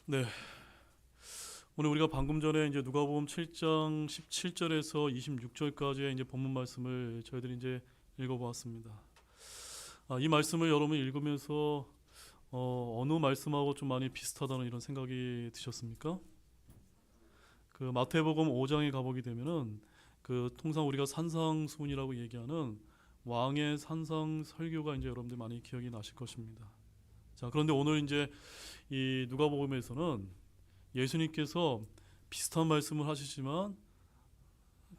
네, 오늘 우리가 방금 전에 이제 누가복음 7장 17절에서 26절까지의 이제 본문 말씀을 저희들이 이제 읽어보았습니다. 이 말씀을 여러분 읽으면서 어느 말씀하고 좀 많이 비슷하다는 이런 생각이 드셨습니까? 그 마태복음 5장에 가보게 되면은 그 통상 우리가 산상수훈이라고 얘기하는 왕의 산상 설교가 이제 여러분들 많이 기억이 나실 것입니다. 자, 그런데 오늘 이제 이 누가복음에서는 예수님께서 비슷한 말씀을 하시지만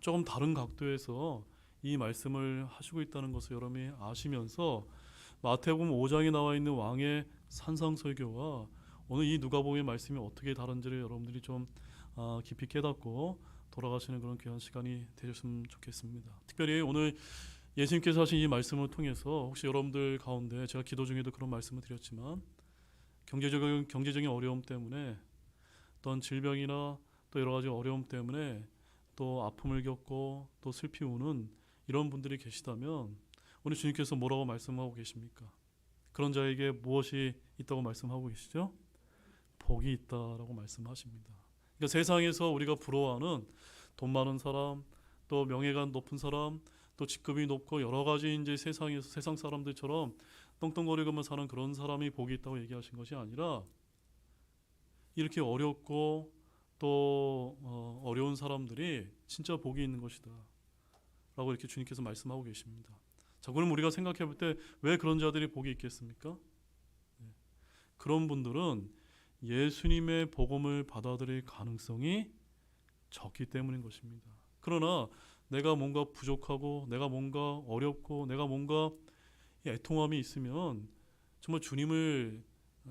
조금 다른 각도에서 이 말씀을 하시고 있다는 것을 여러분이 아시면서 마태복음 5장에 나와 있는 왕의 산상설교와 오늘 이 누가복음의 말씀이 어떻게 다른지를 여러분들이 좀 깊이 깨닫고 돌아가시는 그런 귀한 시간이 되셨으면 좋겠습니다. 특별히 오늘 예수님께서 하신 이 말씀을 통해서 혹시 여러분들 가운데 제가 기도 중에도 그런 말씀을 드렸지만 경제적인 어려움 때문에 어떤 질병이나 또 여러 가지 어려움 때문에 또 아픔을 겪고 또 슬피 우는 이런 분들이 계시다면 오늘 주님께서 뭐라고 말씀하고 계십니까? 그런 자에게 무엇이 있다고 말씀하고 계시죠? 복이 있다라고 말씀하십니다. 그러니까 세상에서 우리가 부러워하는 돈 많은 사람, 또 명예가 높은 사람, 또 직급이 높고 여러 가지 이제 세상 사람들처럼 떵떵거리고만 사는 그런 사람이 복이 있다고 얘기하신 것이 아니라 이렇게 어렵고 또 어려운 사람들이 진짜 복이 있는 것이다 라고 이렇게 주님께서 말씀하고 계십니다. 자, 그럼 우리가 생각해 볼 때 왜 그런 자들이 복이 있겠습니까? 네. 그런 분들은 예수님의 복음을 받아들일 가능성이 적기 때문인 것입니다. 그러나 내가 뭔가 부족하고 내가 뭔가 어렵고 내가 뭔가 애통함이 있으면 정말 주님을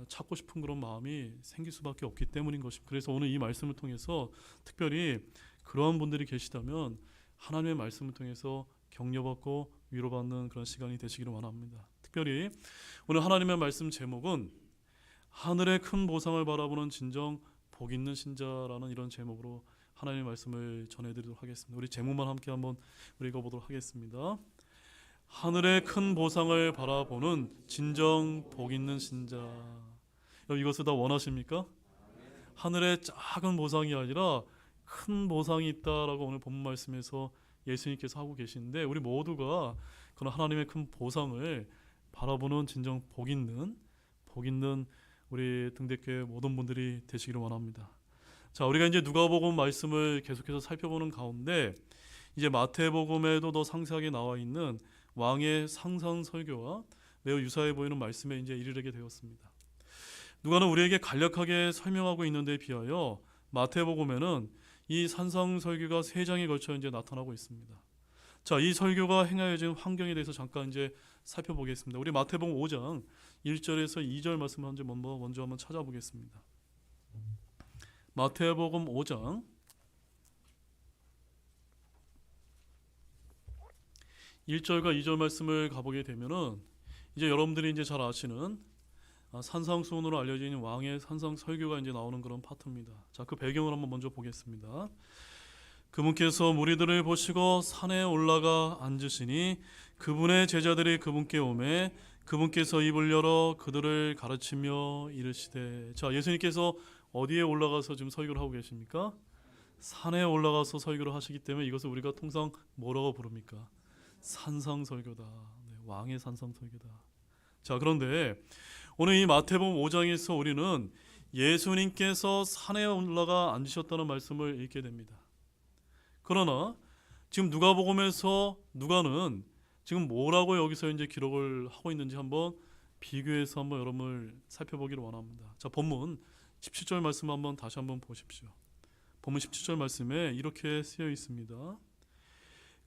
찾고 싶은 그런 마음이 생길 수밖에 없기 때문인 것입니다. 그래서 오늘 이 말씀을 통해서 특별히 그러한 분들이 계시다면 하나님의 말씀을 통해서 격려받고 위로받는 그런 시간이 되시기를 원합니다. 특별히 오늘 하나님의 말씀 제목은 하늘의 큰 보상을 바라보는 진정 복 있는 신자라는 이런 제목으로 하나님의 말씀을 전해드리도록 하겠습니다. 우리 제목만 함께 한번 우리 읽어보도록 하겠습니다. 하늘의 큰 보상을 바라보는 진정 복 있는 신자. 이것을 다 원하십니까? 하늘의 작은 보상이 아니라 큰 보상이 있다라고 오늘 본문 말씀에서 예수님께서 하고 계시는데 우리 모두가 그런 하나님의 큰 보상을 바라보는 진정 복 있는 우리 등대교회 모든 분들이 되시기를 원합니다. 자, 우리가 이제 누가복음 말씀을 계속해서 살펴보는 가운데 이제 마태복음에도 더 상세하게 나와 있는 왕의 상상 설교와 매우 유사해 보이는 말씀에 이제 이르게 되었습니다. 누가는 우리에게 간략하게 설명하고 있는 데 비하여 마태복음에는 이 산상 설교가 3장에 걸쳐 이제 나타나고 있습니다. 자, 이 설교가 행하여진 환경에 대해서 잠깐 이제 살펴보겠습니다. 우리 마태복음 5장 1절에서 2절 말씀을 먼저 한번 찾아보겠습니다. 마태복음 5장 1절과 2절 말씀을 가보게 되면은 이제 여러분들이 이제 잘 아시는 산상수훈으로 알려진 왕의 산상 설교가 이제 나오는 그런 파트입니다. 자, 그 배경을 한번 먼저 보겠습니다. 그분께서 무리들을 보시고 산에 올라가 앉으시니 그분의 제자들이 그분께 오매 그분께서 입을 열어 그들을 가르치며 이르시되. 자, 예수님께서 어디에 올라가서 지금 설교를 하고 계십니까? 산에 올라가서 설교를 하시기 때문에 이것을 우리가 통상 뭐라고 부릅니까? 산상설교다. 네, 왕의 산상설교다. 자, 그런데 오늘 이 마태복음 5장에서 우리는 예수님께서 산에 올라가 앉으셨다는 말씀을 읽게 됩니다. 그러나 지금 누가복음에서 누가는 지금 뭐라고 여기서 이제 기록을 하고 있는지 한번 비교해서 한번 여러분을 살펴보기를 원합니다. 자, 본문 17절 말씀 한번 다시 한번 보십시오. 본문 17절 말씀에 이렇게 쓰여 있습니다.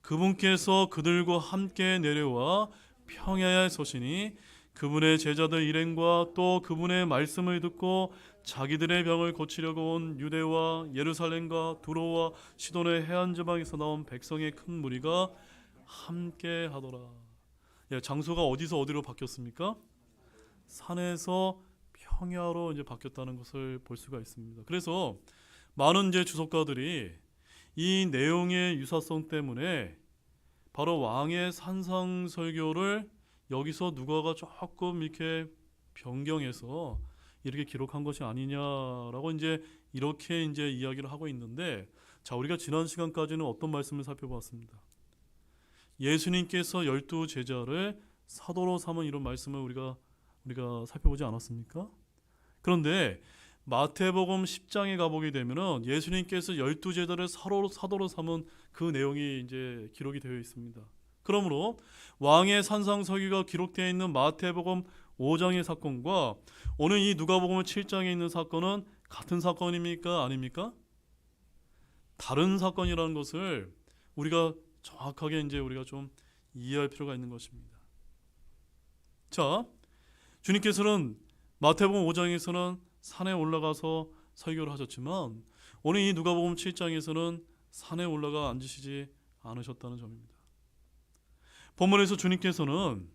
그분께서 그들과 함께 내려와 평야에 서시니 그분의 제자들 일행과 또 그분의 말씀을 듣고 자기들의 병을 고치려고 온 유대와 예루살렘과 두로와 시돈의 해안 지방에서 나온 백성의 큰 무리가 함께 하더라. 예, 장소가 어디서 어디로 바뀌었습니까? 산에서 평야로 이제 바뀌었다는 것을 볼 수가 있습니다. 그래서 많은 이제 주석가들이 이 내용의 유사성 때문에 바로 왕의 산상설교를 여기서 누가가 조금 이렇게 변경해서 이렇게 기록한 것이 아니냐라고 이제 이렇게 이제 이야기를 하고 있는데, 자, 우리가 지난 시간까지는 어떤 말씀을 살펴보았습니다. 예수님께서 12제자를 사도로 삼은 이런 말씀을 우리가 살펴보지 않았습니까? 그런데 마태복음 10장에 가보게 되면은 예수님께서 12제자를 사도로 삼은 그 내용이 이제 기록이 되어 있습니다. 그러므로 왕의 산상설교가 기록되어 있는 마태복음 5장의 사건과 오늘 이 누가복음 7장에 있는 사건은 같은 사건입니까? 아닙니까? 다른 사건이라는 것을 우리가 정확하게 이제 우리가 좀 이해할 필요가 있는 것입니다. 자, 주님께서는 마태복음 5장에서는 산에 올라가서 설교를 하셨지만 오늘 이 누가복음 7장에서는 산에 올라가 앉으시지 않으셨다는 점입니다. 본문에서 주님께서는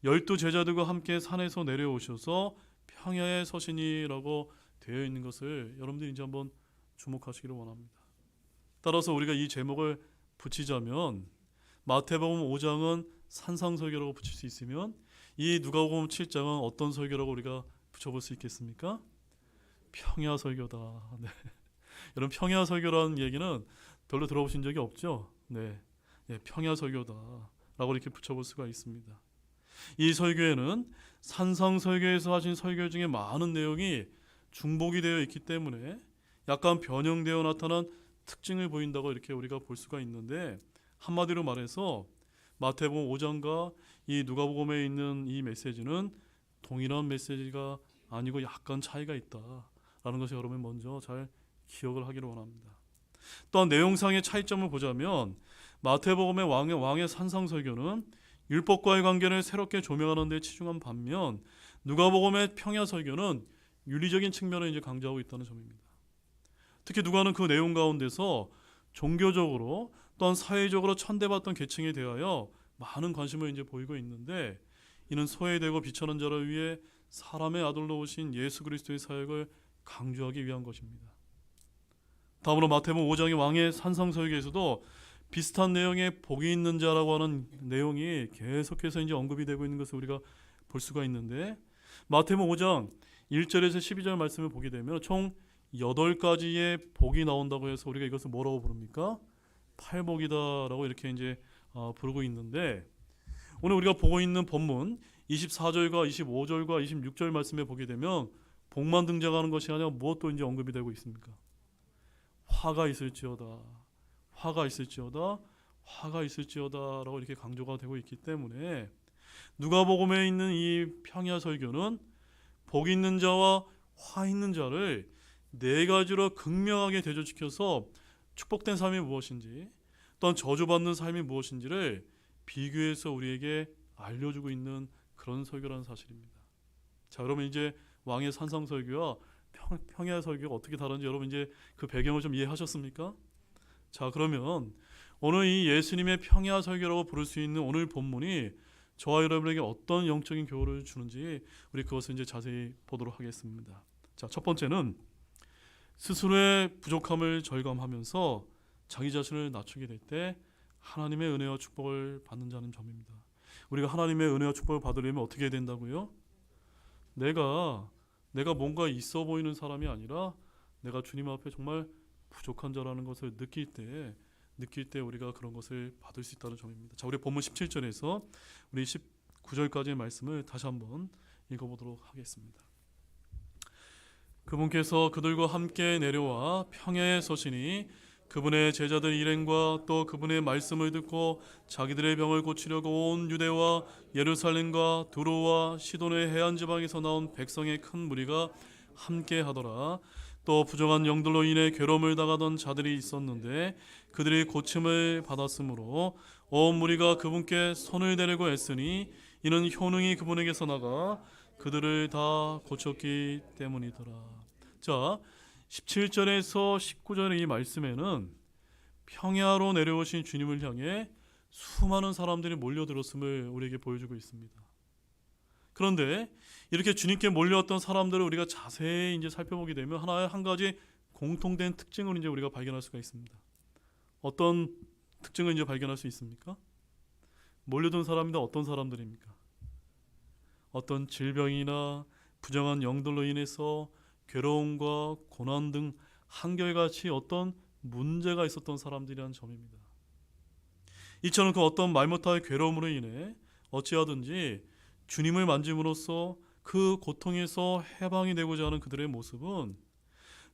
12제자들과 함께 산에서 내려오셔서 평야에 서시니라고 되어 있는 것을 여러분들이 이제 한번 주목하시기를 원합니다. 따라서 우리가 이 제목을 붙이자면 마태복음 5장은 산상설교라고 붙일 수 있으면 이 누가복음 7장은 어떤 설교라고 우리가 붙여볼 수 있겠습니까? 평야설교다. 네. 여러분, 평야설교라는 얘기는 별로 들어보신 적이 없죠? 네, 평야설교다라고 이렇게 붙여볼 수가 있습니다. 이 설교에는 산상설교에서 하신 설교 중에 많은 내용이 중복이 되어 있기 때문에 약간 변형되어 나타난 특징을 보인다고 이렇게 우리가 볼 수가 있는데, 한마디로 말해서 마태복음 5장과 이 누가복음에 있는 이 메시지는 동일한 메시지가 아니고 약간 차이가 있다라는 것을 여러분 먼저 잘 기억을 하기를 원합니다. 또한 내용상의 차이점을 보자면 마태복음의 왕의 산상설교는 율법과의 관계를 새롭게 조명하는 데 치중한 반면 누가복음의 평야설교는 윤리적인 측면을 이제 강조하고 있다는 점입니다. 특히 누가는 그 내용 가운데서 종교적으로 또한 사회적으로 천대받던 계층에 대하여 많은 관심을 이제 보이고 있는데, 이는 소외되고 비천한 자를 위해 사람의 아들로 오신 예수 그리스도의 사역을 강조하기 위한 것입니다. 다음으로 마태복음 5장의 왕의 산상설교에서도 비슷한 내용의 복이 있는 자라고 하는 내용이 계속해서 이제 언급이 되고 있는 것을 우리가 볼 수가 있는데, 마태복음 5장 1절에서 12절 말씀을 보게 되면 총 8가지의 복이 나온다고 해서 우리가 이것을 뭐라고 부릅니까? 팔복이다라고 이렇게 이제 부르고 있는데, 오늘 우리가 보고 있는 본문 24절과 25절과 26절 말씀에 보게 되면 복만 등장하는 것이 아니라 무엇도 이제 언급이 되고 있습니까? 화가 있을지어다, 화가 있을지어다, 화가 있을지어다라고 이렇게 강조가 되고 있기 때문에 누가복음에 있는 이 평야설교는 복 있는 자와 화 있는 자를 4가지로 극명하게 대조시켜서 축복된 삶이 무엇인지 또한 저주받는 삶이 무엇인지를 비교해서 우리에게 알려주고 있는 그런 설교라는 사실입니다. 자, 여러분 이제 왕의 산상설교와 평야설교가 어떻게 다른지 여러분 이제 그 배경을 좀 이해하셨습니까? 자, 그러면 오늘 이 예수님의 평야설교라고 부를 수 있는 오늘 본문이 저와 여러분에게 어떤 영적인 교훈을 주는지 우리 그것을 이제 자세히 보도록 하겠습니다. 자, 첫 번째는 스스로의 부족함을 절감하면서 자기 자신을 낮추게 될 때 하나님의 은혜와 축복을 받는 자는 점입니다. 우리가 하나님의 은혜와 축복을 받으려면 어떻게 해야 된다고요? 내가 뭔가 있어 보이는 사람이 아니라 내가 주님 앞에 정말 부족한 자라는 것을 느낄 때 우리가 그런 것을 받을 수 있다는 점입니다. 자, 우리 본문 17절에서 우리 19절까지의 말씀을 다시 한번 읽어보도록 하겠습니다. 그분께서 그들과 함께 내려와 평야에 서시니 그분의 제자들 일행과 또 그분의 말씀을 듣고 자기들의 병을 고치려고 온 유대와 예루살렘과 두로와 시돈의 해안 지방에서 나온 백성의 큰 무리가 함께 하더라. 또 부정한 영들로 인해 괴로움을 당하던 자들이 있었는데 그들이 고침을 받았으므로 온 무리가 그분께 손을 대려고 애쓰니 이는 효능이 그분에게서 나가 그들을 다 고쳤기 때문이더라. 자, 17절에서 19절의 이 말씀에는 평야로 내려오신 주님을 향해 수많은 사람들이 몰려들었음을 우리에게 보여주고 있습니다. 그런데 이렇게 주님께 몰려왔던 사람들을 우리가 자세히 이제 살펴보게 되면 한 가지 공통된 특징을 이제 우리가 발견할 수가 있습니다. 어떤 특징을 이제 발견할 수 있습니까? 몰려든 사람인데 어떤 사람들입니까? 어떤 질병이나 부정한 영들로 인해서 괴로움과 고난 등 한결같이 어떤 문제가 있었던 사람들이라는 점입니다. 이처럼 그 어떤 말 못할 괴로움으로 인해 어찌하든지 주님을 만짐으로써 그 고통에서 해방이 되고자 하는 그들의 모습은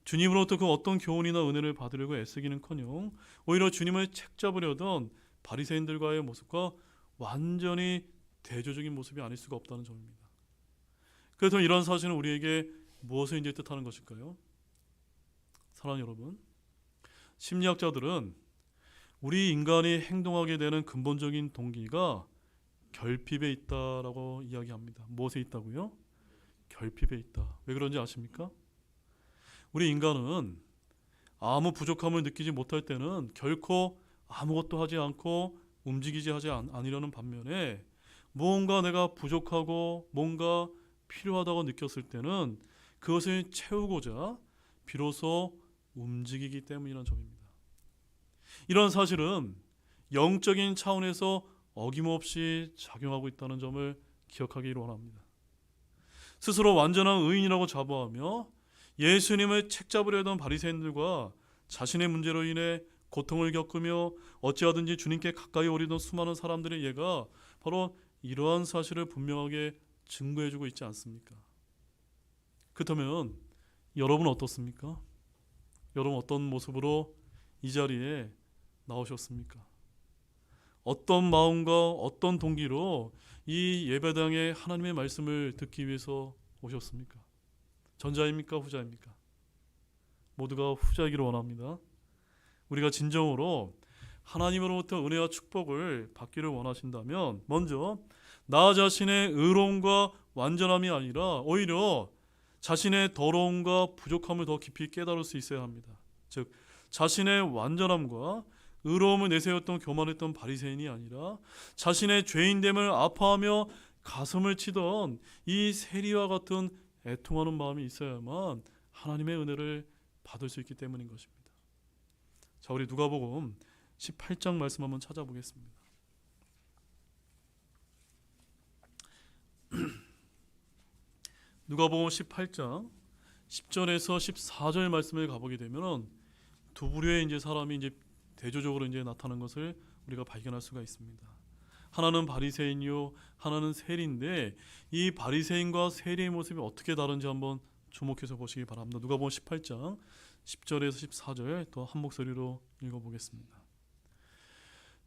주님으로부터 그 어떤 교훈이나 은혜를 받으려고 애쓰기는커녕 오히려 주님을 책잡으려던 바리새인들과의 모습과 완전히 대조적인 모습이 아닐 수가 없다는 점입니다. 그래서 이런 사실은 우리에게 무엇을 이제 뜻하는 것일까요? 사랑하는 여러분, 심리학자들은 우리 인간이 행동하게 되는 근본적인 동기가 결핍에 있다라고 이야기합니다. 무엇에 있다고요? 결핍에 있다. 왜 그런지 아십니까? 우리 인간은 아무 부족함을 느끼지 못할 때는 결코 아무것도 하지 않고 움직이지 하지 않으려는 반면에 무언가 내가 부족하고 뭔가 필요하다고 느꼈을 때는 그것을 채우고자 비로소 움직이기 때문이라는 점입니다. 이런 사실은 영적인 차원에서 어김없이 작용하고 있다는 점을 기억하기를 원합니다. 스스로 완전한 의인이라고 자부하며 예수님을 책잡으려던 바리새인들과 자신의 문제로 인해 고통을 겪으며 어찌하든지 주님께 가까이 오려던 수많은 사람들의 예가 바로 이러한 사실을 분명하게 증거해주고 있지 않습니까? 그렇다면 여러분 어떻습니까? 여러분 어떤 모습으로 이 자리에 나오셨습니까? 어떤 마음과 어떤 동기로 이 예배당에 하나님의 말씀을 듣기 위해서 오셨습니까? 전자입니까? 후자입니까? 모두가 후자이기를 원합니다. 우리가 진정으로 하나님으로부터 은혜와 축복을 받기를 원하신다면 먼저 나 자신의 의로움과 완전함이 아니라 오히려 자신의 더러움과 부족함을 더 깊이 깨달을 수 있어야 합니다. 즉 자신의 완전함과 의로움을 내세웠던 교만했던 바리새인이 아니라 자신의 죄인됨을 아파하며 가슴을 치던 이 세리와 같은 애통하는 마음이 있어야만 하나님의 은혜를 받을 수 있기 때문인 것입니다. 자, 우리 누가복음 18장 말씀 한번 찾아보겠습니다. 누가복음 18장 10절에서 14절 말씀을 가보게 되면 두 부류의 이제 사람이 이제 대조적으로 이제 나타나는 것을 우리가 발견할 수가 있습니다. 하나는 바리새인이요, 하나는 세리인데 이 바리새인과 세리의 모습이 어떻게 다른지 한번 주목해서 보시기 바랍니다. 누가복음 18장 10절에서 14절 또 한 목소리로 읽어보겠습니다.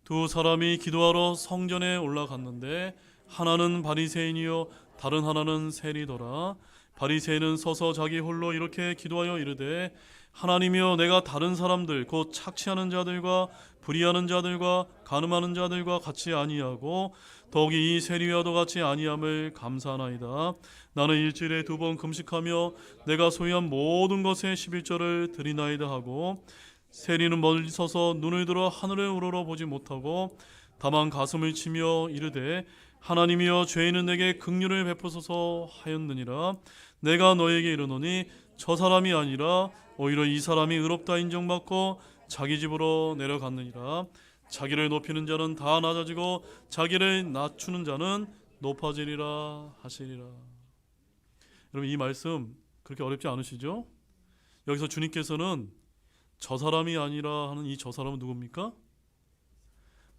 두 사람이 기도하러 성전에 올라갔는데 하나는 바리새인이요 다른 하나는 세리더라. 바리새인은 서서 자기 홀로 이렇게 기도하여 이르되 하나님이여 내가 다른 사람들 곧 착취하는 자들과 불의하는 자들과 간음하는 자들과 같이 아니하고 더욱이 이 세리와도 같이 아니함을 감사하나이다. 나는 일주일에 2번 금식하며 내가 소유한 모든 것의 11조를 드리나이다 하고 세리는 멀리 서서 눈을 들어 하늘을 우러러 보지 못하고 다만 가슴을 치며 이르되 하나님이여 죄인은 내게 긍휼을 베푸소서 하였느니라. 내가 너에게 이르노니 저 사람이 아니라 오히려 이 사람이 의롭다 인정받고 자기 집으로 내려갔느니라. 자기를 높이는 자는 다 낮아지고 자기를 낮추는 자는 높아지리라 하시리라. 여러분 이 말씀 그렇게 어렵지 않으시죠? 여기서 주님께서는 저 사람이 아니라 하는 이 저 사람은 누굽니까?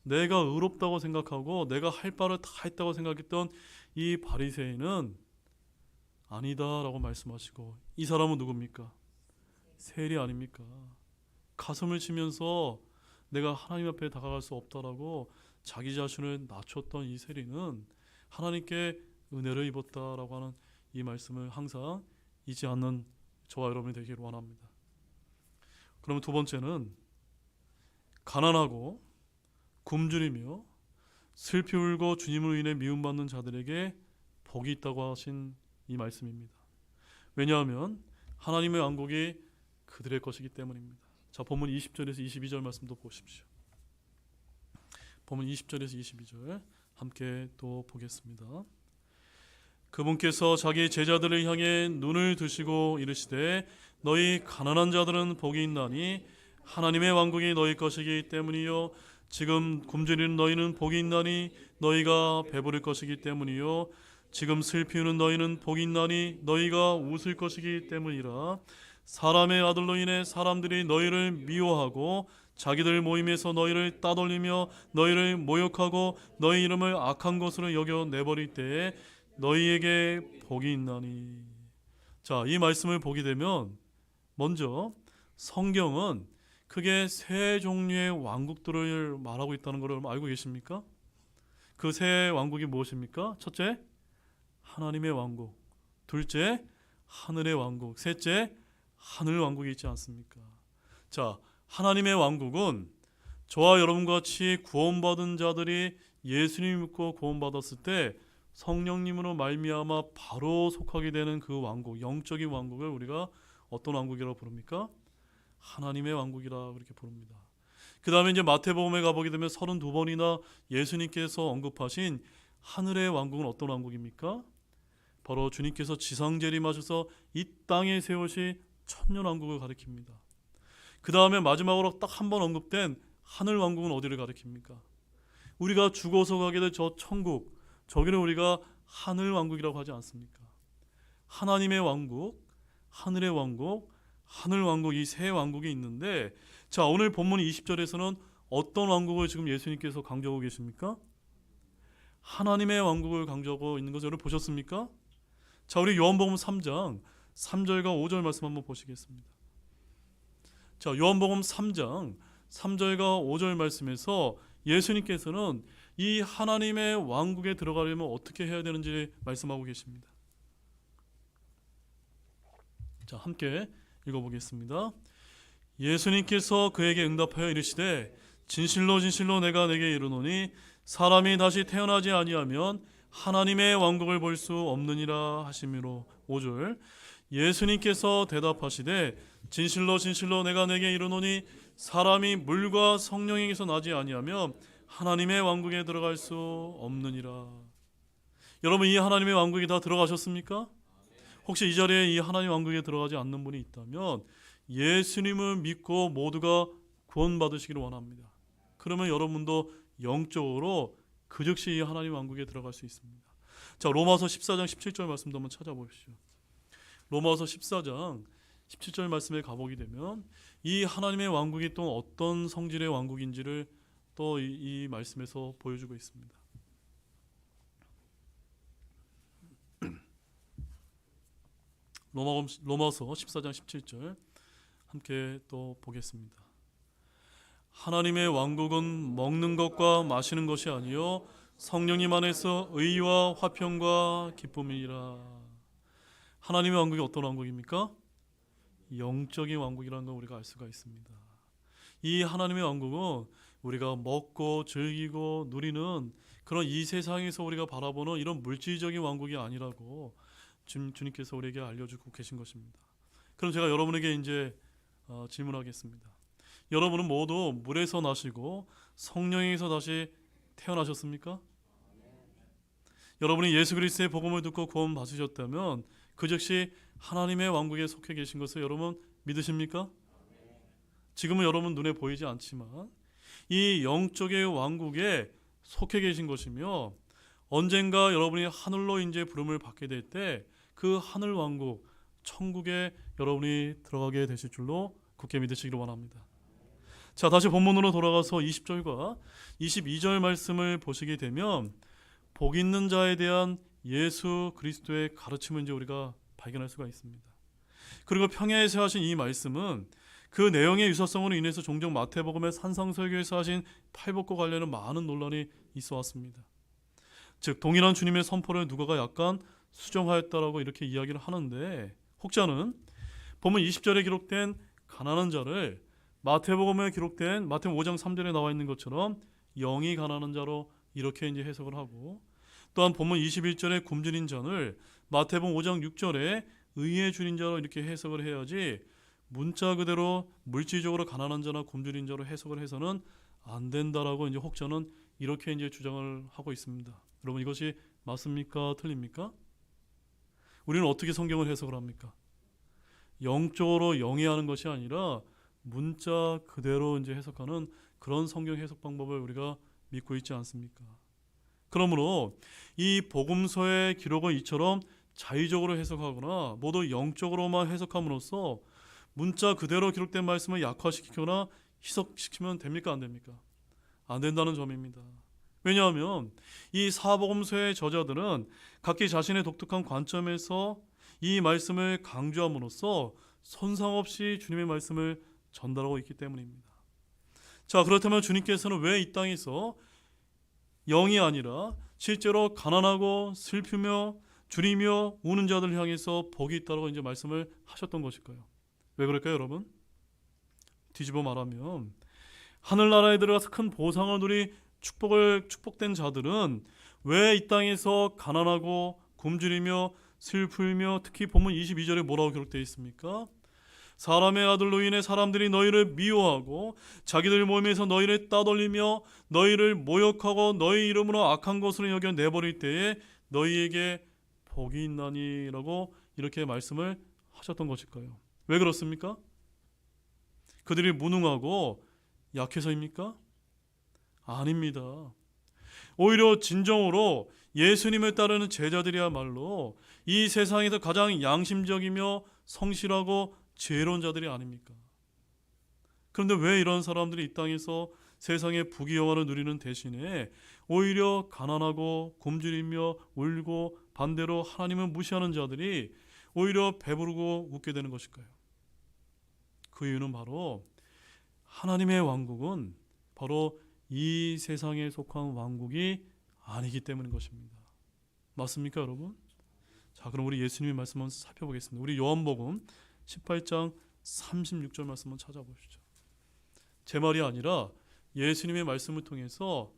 내가 의롭다고 생각하고 내가 할 바를 다 했다고 생각했던 이 바리새인은 아니다라고 말씀하시고 이 사람은 누굽니까? 세리 아닙니까? 가슴을 치면서 내가 하나님 앞에 다가갈 수 없다라고 자기 자신을 낮췄던 이 세리는 하나님께 은혜를 입었다라고 하는 이 말씀을 항상 잊지 않는 저와 여러분이 되기를 원합니다. 그러면 두 번째는 가난하고 굶주리며 슬피 울고 주님으로 인해 미움받는 자들에게 복이 있다고 하신 이 말씀입니다. 왜냐하면 하나님의 왕국이 그들의 것이기 때문입니다. 자, 본문 20절에서 22절 말씀도 보십시오. 본문 20절에서 22절 함께 또 보겠습니다. 그분께서 자기 제자들을 향해 눈을 드시고 이르시되 너희 가난한 자들은 복이 있나니 하나님의 왕국이 너희 것이기 때문이요 지금 굶주리는 너희는 복이 있나니 너희가 배부를 것이기 때문이요 지금 슬피 우는 너희는 복이 있나니 너희가 웃을 것이기 때문이라. 사람의 아들로 인해 사람들이 너희를 미워하고 자기들 모임에서 너희를 따돌리며 너희를 모욕하고 너희 이름을 악한 것으로 여겨 내버릴 때에 너희에게 복이 있나니. 자, 이 말씀을 보게 되면 먼저 성경은 크게 세 종류의 왕국들을 말하고 있다는 것을 알고 계십니까? 그 세 왕국이 무엇입니까? 첫째, 하나님의 왕국. 둘째, 하늘의 왕국. 셋째, 하늘 왕국이 있지 않습니까? 자, 하나님의 왕국은 저와 여러분과 같이 구원받은 자들이 예수님 믿고 구원받았을 때 성령님으로 말미암아 바로 속하게 되는 그 왕국, 영적인 왕국을 우리가 어떤 왕국이라고 부릅니까? 하나님의 왕국이라 그렇게 부릅니다. 그 다음에 이제 마태복음에 가보게 되면 32번이나 예수님께서 언급하신 하늘의 왕국은 어떤 왕국입니까? 바로 주님께서 지상 재림하셔서 이 땅에 세우신 천년왕국을 가리킵니다. 그 다음에 마지막으로 딱 한 번 언급된 하늘왕국은 어디를 가리킵니까? 우리가 죽어서 가게 될 저 천국, 저기를 우리가 하늘왕국이라고 하지 않습니까? 하나님의 왕국, 하늘의 왕국, 하늘왕국, 이 세 왕국이 있는데, 자, 오늘 본문 20절에서는 어떤 왕국을 지금 예수님께서 강조하고 계십니까? 하나님의 왕국을 강조하고 있는 것을 여러분 보셨습니까? 자, 우리 요한복음 3장 3절과 5절 말씀 한번 보시겠습니다. 자, 요한복음 3장 3절과 5절 말씀에서 예수님께서는 이 하나님의 왕국에 들어가려면 어떻게 해야 되는지 말씀하고 계십니다. 자, 함께 읽어보겠습니다. 예수님께서 그에게 응답하여 이르시되 진실로 진실로 내가 내게 이르노니 사람이 다시 태어나지 아니하면 하나님의 왕국을 볼 수 없느니라 하시므로. 5절, 예수님께서 대답하시되 진실로 진실로 내가 내게 이르노니 사람이 물과 성령에게서 나지 아니하면 하나님의 왕국에 들어갈 수 없느니라. 여러분, 이 하나님의 왕국에 다 들어가셨습니까? 혹시 이 자리에 이 하나님의 왕국에 들어가지 않는 분이 있다면 예수님을 믿고 모두가 구원받으시기를 원합니다. 그러면 여러분도 영적으로 그 즉시 이 하나님 왕국에 들어갈 수 있습니다. 자, 로마서 14장 17절 말씀도 한번 찾아보십시오. 로마서 14장 17절 말씀에 가보게 되면 이 하나님의 왕국이 또 어떤 성질의 왕국인지를 또 이 말씀에서 보여주고 있습니다. 로마서 14장 17절 함께 또 보겠습니다. 하나님의 왕국은 먹는 것과 마시는 것이 아니요 성령님 안에서 의와 화평과 기쁨이라. 하나님의 왕국이 어떤 왕국입니까? 영적인 왕국이라는 걸 우리가 알 수가 있습니다. 이 하나님의 왕국은 우리가 먹고 즐기고 누리는 그런 이 세상에서 우리가 바라보는 이런 물질적인 왕국이 아니라고 주님께서 우리에게 알려주고 계신 것입니다. 그럼 제가 여러분에게 이제 질문하겠습니다. 여러분은 모두 물에서 나시고 성령에서 다시 태어나셨습니까? 여러분이 예수 그리스도의 복음을 듣고 구원 받으셨다면 그 즉시 하나님의 왕국에 속해 계신 것을 여러분 믿으십니까? 지금은 여러분 눈에 보이지 않지만 이 영적의 왕국에 속해 계신 것이며 언젠가 여러분이 하늘로 이제 부름을 받게 될 때 그 하늘 왕국 천국에 여러분이 들어가게 되실 줄로 굳게 믿으시기를 원합니다. 자, 다시 본문으로 돌아가서 20절과 22절 말씀을 보시게 되면 복 있는 자에 대한 예수 그리스도의 가르침을 이제 우리가 발견할 수가 있습니다. 그리고 평야에서 하신 이 말씀은 그 내용의 유사성으로 인해서 종종 마태복음의 산상설교에서 하신 팔복과 관련한 많은 논란이 있어 왔습니다. 즉 동일한 주님의 선포를 누가가 약간 수정하였다라고 이렇게 이야기를 하는데, 혹자는 본문 20절에 기록된 가난한 자를 마태복음에 기록된 마태복음 5장 3절에 나와 있는 것처럼 영이 가난한 자로 이렇게 이제 해석을 하고, 또한 본문 21절에 굶주린 자를 마태복음 5장 6절에 의에 줄인 자로 이렇게 해석을 해야지 문자 그대로 물질적으로 가난한 자나 굶주린 자로 해석을 해서는 안 된다라고 이제 혹자는 이렇게 이제 주장을 하고 있습니다. 여러분, 이것이 맞습니까? 틀립니까? 우리는 어떻게 성경을 해석을 합니까? 영적으로 영위하는 것이 아니라 문자 그대로 이제 해석하는 그런 성경 해석 방법을 우리가 믿고 있지 않습니까? 그러므로 이 복음서의 기록은 이처럼 자의적으로 해석하거나 모두 영적으로만 해석함으로써 문자 그대로 기록된 말씀을 약화시키거나 희석시키면 됩니까? 안 됩니까? 안 된다는 점입니다. 왜냐하면 이 사복음서의 저자들은 각기 자신의 독특한 관점에서 이 말씀을 강조함으로써 손상 없이 주님의 말씀을 전달하고 있기 때문입니다. 자, 그렇다면 주님께서는 왜 이 땅에서 영이 아니라 실제로 가난하고 슬프며 줄이며 우는 자들 향해서 복이 있다고 이제 말씀을 하셨던 것일까요? 왜 그럴까요, 여러분? 뒤집어 말하면 하늘나라에 들어가서 큰 보상을 누리 축복된 자들은 왜 이 땅에서 가난하고 굶주리며 슬프며 특히 본문 22절에 뭐라고 기록되어 있습니까? 사람의 아들로 인해 사람들이 너희를 미워하고 자기들 몸에서 너희를 따돌리며 너희를 모욕하고 너희 이름으로 악한 것으로 여겨 내버릴 때에 너희에게 복이 있나니라고 이렇게 말씀을 하셨던 것일까요? 왜 그렇습니까? 그들이 무능하고 약해서입니까? 아닙니다. 오히려 진정으로 예수님을 따르는 제자들이야말로 이 세상에서 가장 양심적이며 성실하고 지혜로운 자들이 아닙니까? 그런데 왜 이런 사람들이 이 땅에서 세상의 부귀영화를 누리는 대신에 오히려 가난하고 굶주리며 울고 반대로 하나님을 무시하는 자들이 오히려 배부르고 웃게 되는 것일까요? 그 이유는 바로 하나님의 왕국은 바로 이 세상에 속한 왕국이 아니기 때문인 것입니다. 맞습니까, 여러분? 자, 그럼 우리 예수님의 말씀 한번 살펴보겠습니다. 우리 요한복음 18장 36절 말씀 한번 찾아보시죠. 제 말이 아니라 예수님의 말씀을 통해서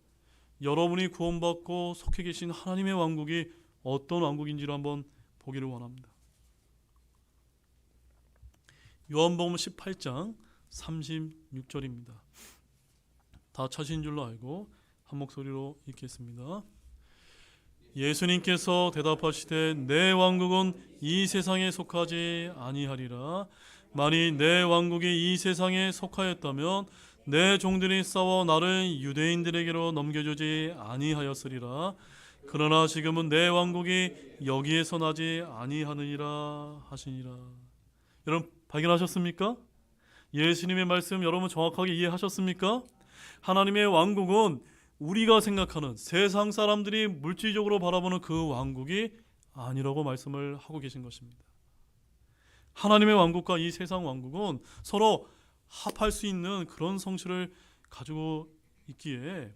여러분이 구원받고 속해 계신 하나님의 왕국이 어떤 왕국인지를 한번 보기를 원합니다. 요한복음 18장 36절입니다. 다 찾으신 줄로 알고 한 목소리로 읽겠습니다. 예수님께서 대답하시되 내 왕국은 이 세상에 속하지 아니하리라. 만일 내 왕국이 이 세상에 속하였다면 내 종들이 싸워 나를 유대인들에게로 넘겨주지 아니하였으리라. 그러나 지금은 내 왕국이 여기에서 나지 아니하느니라 하시니라. 여러분 발견하셨습니까? 예수님의 말씀 여러분 정확하게 이해하셨습니까? 하나님의 왕국은 우리가 생각하는 세상 사람들이 물질적으로 바라보는 그 왕국이 아니라고 말씀을 하고 계신 것입니다. 하나님의 왕국과 이 세상 왕국은 서로 합할 수 있는 그런 성질을 가지고 있기에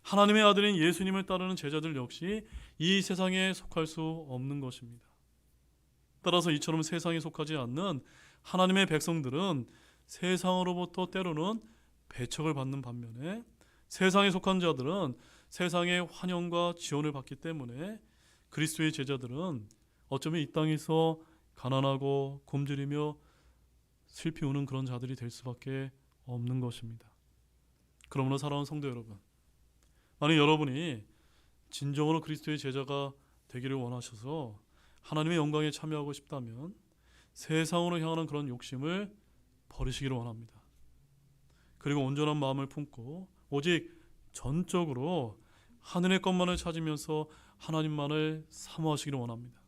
하나님의 아들인 예수님을 따르는 제자들 역시 이 세상에 속할 수 없는 것입니다. 따라서 이처럼 세상에 속하지 않는 하나님의 백성들은 세상으로부터 때로는 배척을 받는 반면에 세상에 속한 자들은 세상의 환영과 지원을 받기 때문에 그리스도의 제자들은 어쩌면 이 땅에서 가난하고 굶주리며 슬피 우는 그런 자들이 될 수밖에 없는 것입니다. 그러므로 사랑하는 성도 여러분, 만약 여러분이 진정으로 그리스도의 제자가 되기를 원하셔서 하나님의 영광에 참여하고 싶다면 세상으로 향하는 그런 욕심을 버리시기를 원합니다. 그리고 온전한 마음을 품고 오직 전적으로 하늘의 것만을 찾으면서 하나님만을 사모하시기를 원합니다.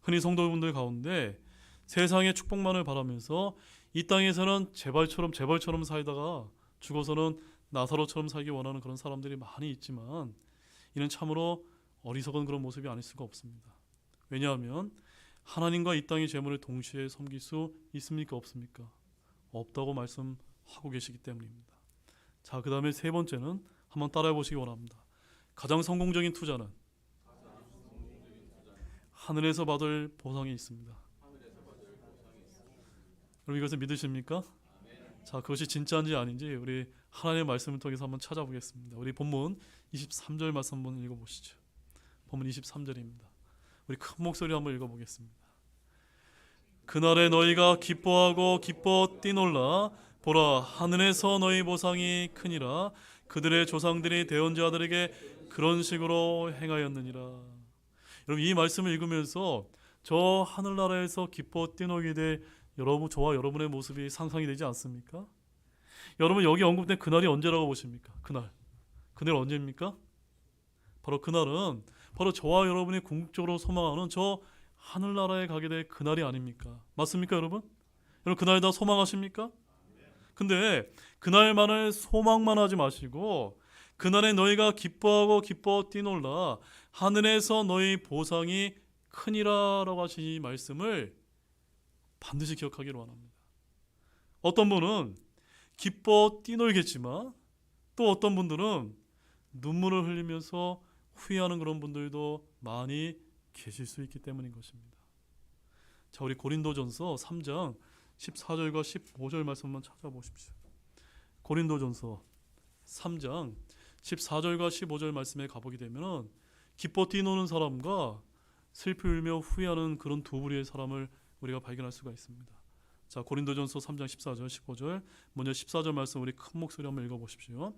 흔히 성도분들 가운데 세상의 축복만을 바라면서 이 땅에서는 재벌처럼 살다가 죽어서는 나사로처럼 살기 원하는 그런 사람들이 많이 있지만 이는 참으로 어리석은 그런 모습이 아닐 수가 없습니다. 왜냐하면 하나님과 이 땅의 재물을 동시에 섬길 수 있습니까? 없습니까? 없다고 말씀하고 계시기 때문입니다. 자, 그 다음에 세 번째는 한번 따라해 보시기 원합니다. 가장 성공적인 투자는 하늘에서 받을 보상이 있습니다. 여러분 이것을 믿으십니까? 자, 그것이 진짜인지 아닌지 우리 하나님의 말씀을 통해서 한번 찾아보겠습니다. 우리 본문 23절 말씀 한번 읽어보시죠. 본문 23절입니다. 우리 큰 목소리로 한번 읽어보겠습니다. 그날에 너희가 기뻐하고 기뻐 뛰놀라. 보라, 하늘에서 너희 보상이 크니라. 그들의 조상들이 대언자들에게 그런 식으로 행하였느니라. 여러분 이 말씀을 읽으면서 저 하늘나라에서 기뻐 뛰놀게 될 저와 여러분의 모습이 상상이 되지 않습니까? 여러분 여기 언급된 그날이 언제라고 보십니까? 그날 언제입니까? 바로 그날은 바로 저와 여러분이 궁극적으로 소망하는 저 하늘나라에 가게 될 그날이 아닙니까? 맞습니까, 여러분? 여러분 그날 다 소망하십니까? 근데 그날만을 소망만 하지 마시고 그날에 너희가 기뻐하고 기뻐 뛰놀라 하늘에서 너희 보상이 크니라라고 하신 이 말씀을 반드시 기억하기를 원합니다. 어떤 분은 기뻐 뛰놀겠지만 또 어떤 분들은 눈물을 흘리면서 후회하는 그런 분들도 많이 계실 수 있기 때문인 것입니다. 자, 우리 고린도전서 3장 14절과 15절 말씀 한번 찾아보십시오. 고린도전서 3장 14절과 15절 말씀에 가보게 되면 기뻐 뛰노는 사람과 슬피 울며 후회하는 그런 두 부류의 사람을 우리가 발견할 수가 있습니다. 자, 고린도전서 3장 14절 15절 먼저 14절 말씀 우리 큰 목소리 한번 읽어보십시오.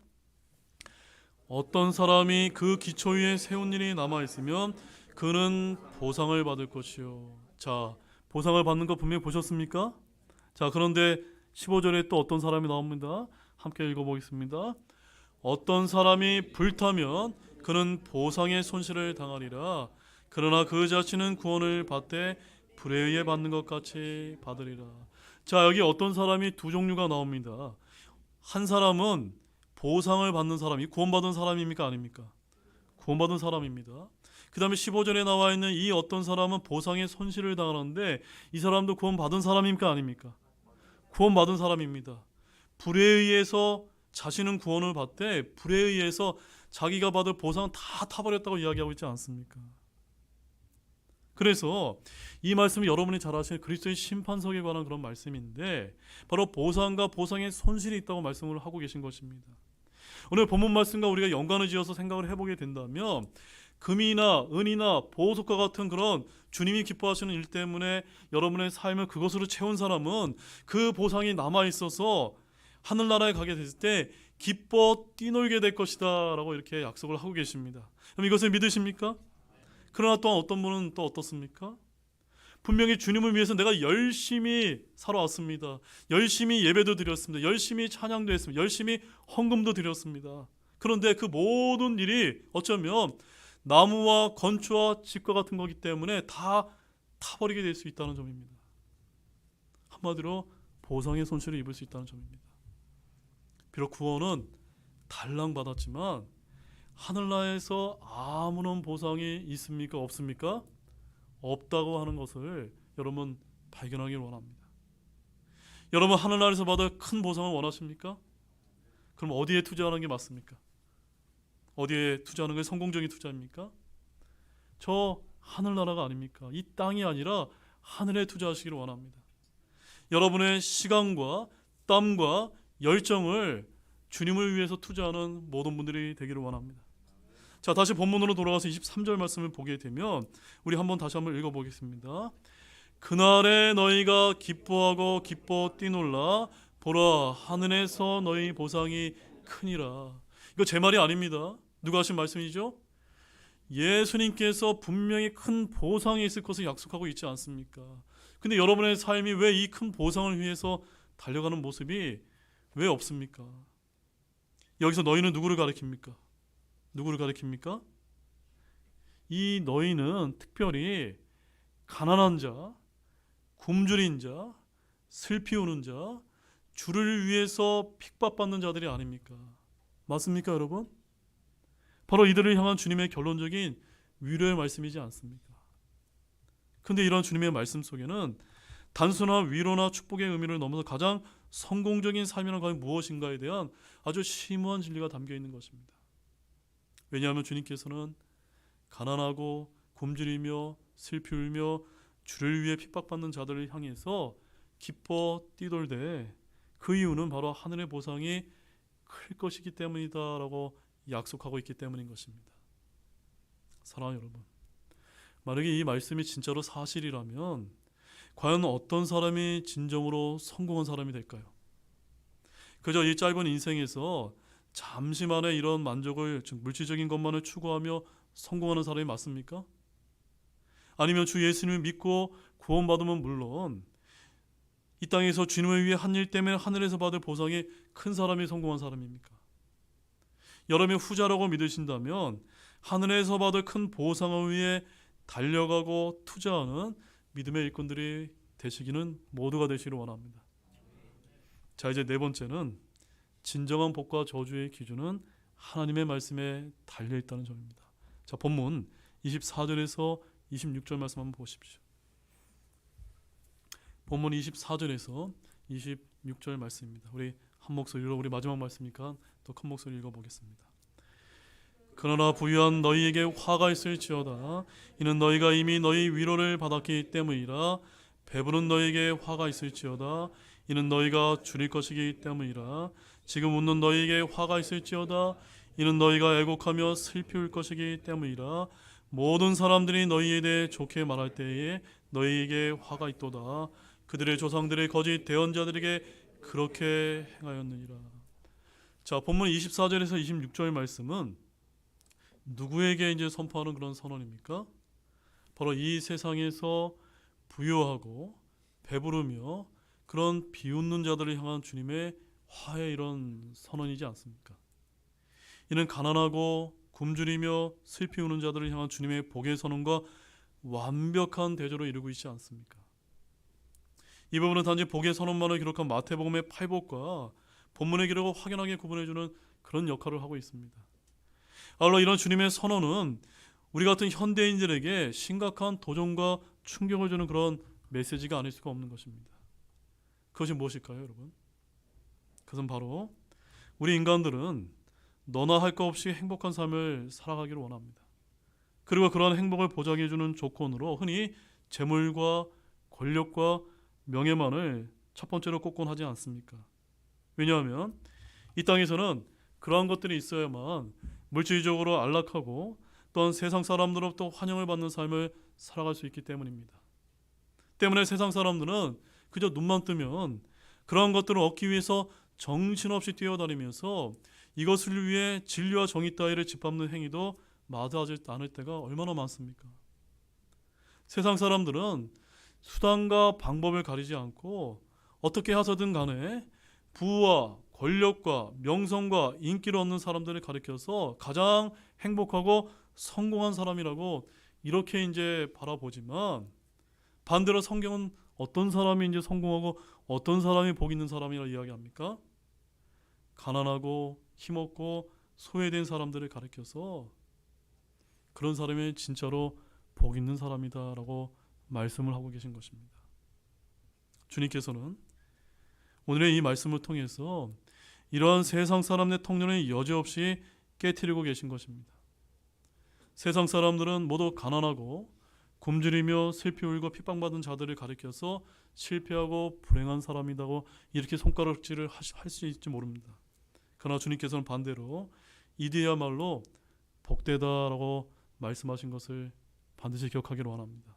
어떤 사람이 그 기초 위에 세운 일이 남아있으면 그는 보상을 받을 것이요. 자, 보상을 받는 거 분명히 보셨습니까? 자, 그런데 15절에 또 어떤 사람이 나옵니다. 함께 읽어보겠습니다. 어떤 사람이 불타면 그는 보상의 손실을 당하리라. 그러나 그 자신은 구원을 받되 불에 의해 받는 것 같이 받으리라. 자, 여기 어떤 사람이 두 종류가 나옵니다. 한 사람은 보상을 받는 사람이 구원받은 사람입니까? 아닙니까? 구원받은 사람입니다. 그 다음에 15절에 나와 있는 이 어떤 사람은 보상의 손실을 당하는데 이 사람도 구원받은 사람입니까? 아닙니까? 구원받은 사람입니다. 불에 의해서 자신은 구원을 받되 불에 의해서 자기가 받을 보상 다 타버렸다고 이야기하고 있지 않습니까? 그래서 이 말씀이 여러분이 잘 아시는 그리스도의 심판석에 관한 그런 말씀인데 바로 보상과 보상의 손실이 있다고 말씀을 하고 계신 것입니다. 오늘 본문 말씀과 우리가 연관을 지어서 생각을 해보게 된다면 금이나 은이나 보석과 같은 그런 주님이 기뻐하시는 일 때문에 여러분의 삶을 그것으로 채운 사람은 그 보상이 남아있어서 하늘나라에 가게 됐을 때 기뻐 뛰놀게 될 것이다 라고 이렇게 약속을 하고 계십니다. 그럼 이것을 믿으십니까? 그러나 또한 어떤 분은 또 어떻습니까? 분명히 주님을 위해서 내가 열심히 살아왔습니다. 열심히 예배도 드렸습니다. 열심히 찬양도 했습니다. 열심히 헌금도 드렸습니다. 그런데 그 모든 일이 어쩌면 나무와 건축과 집과 같은 거기 때문에 다 타버리게 될 수 있다는 점입니다. 한마디로 보상의 손실을 입을 수 있다는 점입니다. 비록 구원은 달랑 받았지만 하늘나라에서 아무런 보상이 있습니까? 없습니까? 없다고 하는 것을 여러분 발견하길 원합니다. 여러분 하늘나라에서 받을 큰 보상을 원하십니까? 그럼 어디에 투자하는 게 맞습니까? 어디에 투자하는 게 성공적인 투자입니까? 저 하늘나라가 아닙니까? 이 땅이 아니라 하늘에 투자하시기를 원합니다. 여러분의 시간과 땀과 열정을 주님을 위해서 투자하는 모든 분들이 되기를 원합니다. 자, 다시 본문으로 돌아가서 23절 말씀을 보게 되면 우리 다시 한번 읽어보겠습니다. 그날에 너희가 기뻐하고 기뻐 뛰놀라 보라 하늘에서 너희 보상이 크니라. 이거 제 말이 아닙니다. 누가 하신 말씀이죠? 예수님께서 분명히 큰 보상이 있을 것을 약속하고 있지 않습니까? 근데 여러분의 삶이 왜 이 큰 보상을 위해서 달려가는 모습이 왜 없습니까? 여기서 너희는 누구를 가리킵니까? 누구를 가리킵니까? 이 너희는 특별히 가난한 자, 굶주린 자, 슬피 우는 자, 주를 위해서 핍박받는 자들이 아닙니까? 맞습니까, 여러분? 바로 이들을 향한 주님의 결론적인 위로의 말씀이지 않습니까? 그런데 이런 주님의 말씀 속에는 단순한 위로나 축복의 의미를 넘어서 가장 성공적인 삶이란 과연 무엇인가에 대한 아주 심오한 진리가 담겨 있는 것입니다. 왜냐하면 주님께서는 가난하고 굶주리며 슬피 울며 주를 위해 핍박받는 자들을 향해서 기뻐 뛰돌되 그 이유는 바로 하늘의 보상이 클 것이기 때문이다라고 약속하고 있기 때문인 것입니다. 사랑하는 여러분, 만약에 이 말씀이 진짜로 사실이라면 과연 어떤 사람이 진정으로 성공한 사람이 될까요? 그저 이 짧은 인생에서 잠시만의 이런 만족을, 즉 물질적인 것만을 추구하며 성공하는 사람이 맞습니까? 아니면 주 예수님을 믿고 구원받으면 물론 이 땅에서 주님을 위해 한 일 때문에 하늘에서 받을 보상이 큰 사람이 성공한 사람입니까? 여러분이 후자라고 믿으신다면 하늘에서 받을 큰 보상을 위해 달려가고 투자하는 믿음의 일꾼들이 되시기는 모두가 되시기를 원합니다. 자, 이제 네 번째는 진정한 복과 저주의 기준은 하나님의 말씀에 달려있다는 점입니다. 자, 본문 24절에서 26절 말씀 한번 보십시오. 본문 24절에서 26절 말씀입니다. 우리 한 목소리로, 우리 마지막 말씀이니까 더 큰 목소리 읽어보겠습니다. 그러나 부유한 너희에게 화가 있을지어다. 이는 너희가 이미 너희 위로를 받았기 때문이라. 배부른 너희에게 화가 있을지어다. 이는 너희가 줄일 것이기 때문이라. 지금 웃는 너희에게 화가 있을지어다. 이는 너희가 애곡하며 슬피 울 것이기 때문이라. 모든 사람들이 너희에 대해 좋게 말할 때에 너희에게 화가 있도다. 그들의 조상들의 거짓 대언자들에게 그렇게 행하였느니라. 자, 본문 24절에서 26절 말씀은 누구에게 이제 선포하는 그런 선언입니까? 바로 이 세상에서 부유하고 배부르며 그런 비웃는 자들을 향한 주님의 화의 이런 선언이지 않습니까? 이는 가난하고 굶주리며 슬피 우는 자들을 향한 주님의 복의 선언과 완벽한 대조로 이루고 있지 않습니까? 이 부분은 단지 복의 선언만을 기록한 마태복음의 팔복과 본문의 기록을 확연하게 구분해주는 그런 역할을 하고 있습니다. 아울러 이런 주님의 선언은 우리 같은 현대인들에게 심각한 도전과 충격을 주는 그런 메시지가 아닐 수가 없는 것입니다. 그것이 무엇일까요, 여러분? 그것은 바로 우리 인간들은 너나 할 것 없이 행복한 삶을 살아가기를 원합니다. 그리고 그러한 행복을 보장해주는 조건으로 흔히 재물과 권력과 명예만을 첫 번째로 꼽곤 하지 않습니까? 왜냐하면 이 땅에서는 그러한 것들이 있어야만 물질적으로 안락하고 또한 세상 사람들로부터 환영을 받는 삶을 살아갈 수 있기 때문입니다. 때문에 세상 사람들은 그저 눈만 뜨면 그러한 것들을 얻기 위해서 정신없이 뛰어다니면서 이것을 위해 진리와 정의 따위를 짓밟는 행위도 마다하지 않을 때가 얼마나 많습니까? 세상 사람들은 수단과 방법을 가리지 않고 어떻게 해서든 간에 부와 권력과 명성과 인기를 얻는 사람들을 가리켜서 가장 행복하고 성공한 사람이라고 이렇게 이제 바라보지만, 반대로 성경은 어떤 사람이 이제 성공하고 어떤 사람이 복 있는 사람이라 이야기합니까? 가난하고 힘없고 소외된 사람들을 가리켜서 그런 사람이 진짜로 복 있는 사람이다라고 말씀을 하고 계신 것입니다. 주님께서는 오늘의 이 말씀을 통해서 이러한 세상 사람의 통념을 여지없이 깨트리고 계신 것입니다. 세상 사람들은 모두 가난하고 굶주리며 슬피 울고 핍박받은 자들을 가리켜서 실패하고 불행한 사람이라고 이렇게 손가락질을 할 수 있을지 모릅니다. 그러나 주님께서는 반대로 이들이야말로 복되다라고 말씀하신 것을 반드시 기억하기를 원합니다.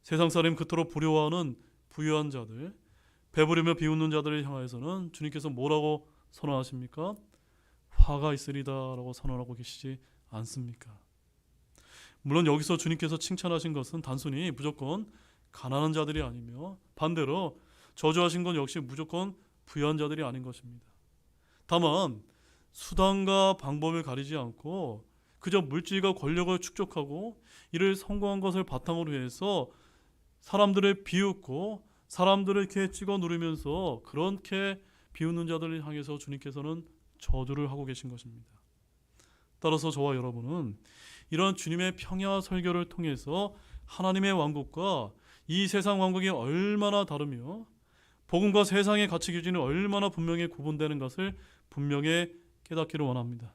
세상 사람이 그토록 부러워하는 부유한 자들, 배부르며 비웃는 자들을 향하여서는 주님께서 뭐라고 선언하십니까? 화가 있으리다라고 선언하고 계시지 않습니까? 물론 여기서 주님께서 칭찬하신 것은 단순히 무조건 가난한 자들이 아니며 반대로 저주하신 건 역시 무조건 부유한 자들이 아닌 것입니다. 다만 수단과 방법을 가리지 않고 그저 물질과 권력을 축적하고 이를 성공한 것을 바탕으로 해서 사람들을 비웃고 사람들을 이렇게 찍어 누르면서 그렇게 비웃는 자들을 향해서 주님께서는 저주를 하고 계신 것입니다. 따라서 저와 여러분은 이런 주님의 평야 설교를 통해서 하나님의 왕국과 이 세상 왕국이 얼마나 다르며 복음과 세상의 가치 기준이 얼마나 분명히 구분되는 것을 분명히 깨닫기를 원합니다.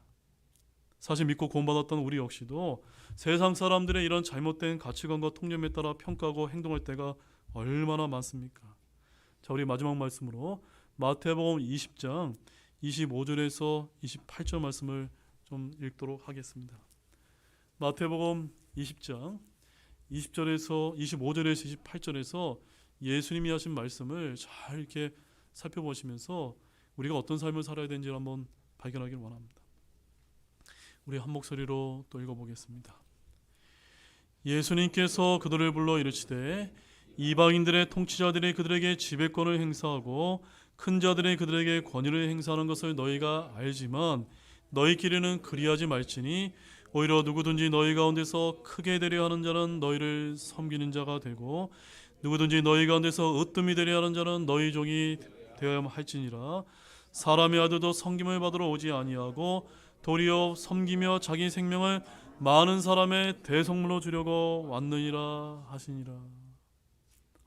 사실 믿고 구원받았던 우리 역시도 세상 사람들의 이런 잘못된 가치관과 통념에 따라 평가하고 행동할 때가 얼마나 많습니까? 자, 우리 마지막 말씀으로 마태복음 20장 25절에서 28절 말씀을 좀 읽도록 하겠습니다. 마태복음 20장 20절에서 25절에서 28절에서 예수님이 하신 말씀을 잘 이렇게 살펴보시면서 우리가 어떤 삶을 살아야 되는지를 한번 발견하기를 원합니다. 우리 한 목소리로 또 읽어보겠습니다. 예수님께서 그들을 불러 이르시되 이방인들의 통치자들이 그들에게 지배권을 행사하고 큰 자들이 그들에게 권위를 행사하는 것을 너희가 알지만 너희끼리는 그리하지 말지니 오히려 누구든지 너희 가운데서 크게 되려 하는 자는 너희를 섬기는 자가 되고 누구든지 너희 가운데서 으뜸이 되려 하는 자는 너희 종이 되어야 할지니라. 사람의 아들도 섬김을 받으러 오지 아니하고 도리어 섬기며 자기 생명을 많은 사람의 대속물로 주려고 왔느니라 하시니라.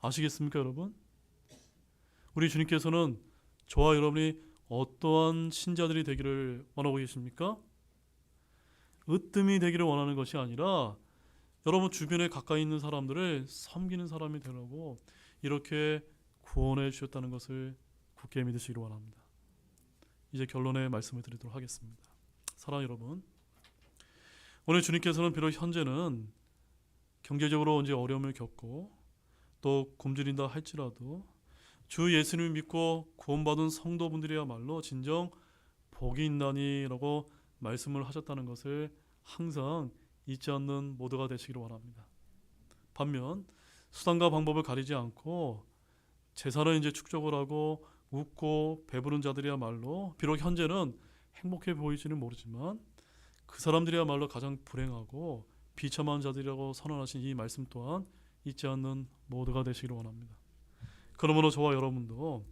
아시겠습니까, 여러분? 우리 주님께서는 저와 여러분이 어떠한 신자들이 되기를 원하고 계십니까? 으뜸이 되기를 원하는 것이 아니라 여러분 주변에 가까이 있는 사람들을 섬기는 사람이 되라고 이렇게 구원해 주셨다는 것을 굳게 믿으시기를 원합니다. 이제 결론의 말씀을 드리도록 하겠습니다. 사랑하는 여러분, 오늘 주님께서는 비록 현재는 경제적으로 이제 어려움을 겪고 또 굶주린다 할지라도 주 예수님을 믿고 구원받은 성도분들이야말로 진정 복이 있나니라고 말씀을 하셨다는 것을 항상 잊지 않는 모두가 되시기를 원합니다. 반면 수단과 방법을 가리지 않고 재산을 이제 축적을 하고 웃고 배부른 자들이야말로 비록 현재는 행복해 보이지는 모르지만 그 사람들이야말로 가장 불행하고 비참한 자들이라고 선언하신 이 말씀 또한 잊지 않는 모두가 되시기를 원합니다. 그러므로 저와 여러분도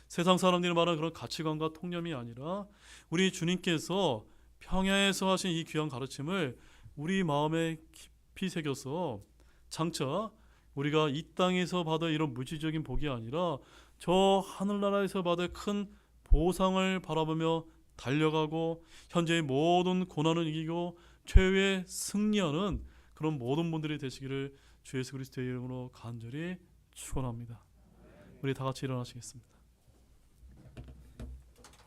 세상 사람들이 말하는 그런 가치관과 통념이 아니라 우리 주님께서 평야에서 하신 이 귀한 가르침을 우리 마음에 깊이 새겨서 장차 우리가 이 땅에서 받을 이런 물질적인 복이 아니라 저 하늘나라에서 받을 큰 보상을 바라보며 달려가고 현재의 모든 고난을 이기고 최후의 승리하는 그런 모든 분들이 되시기를 주 예수 그리스도의 이름으로 간절히 축원합니다. 우리 다 같이 일어나시겠습니다.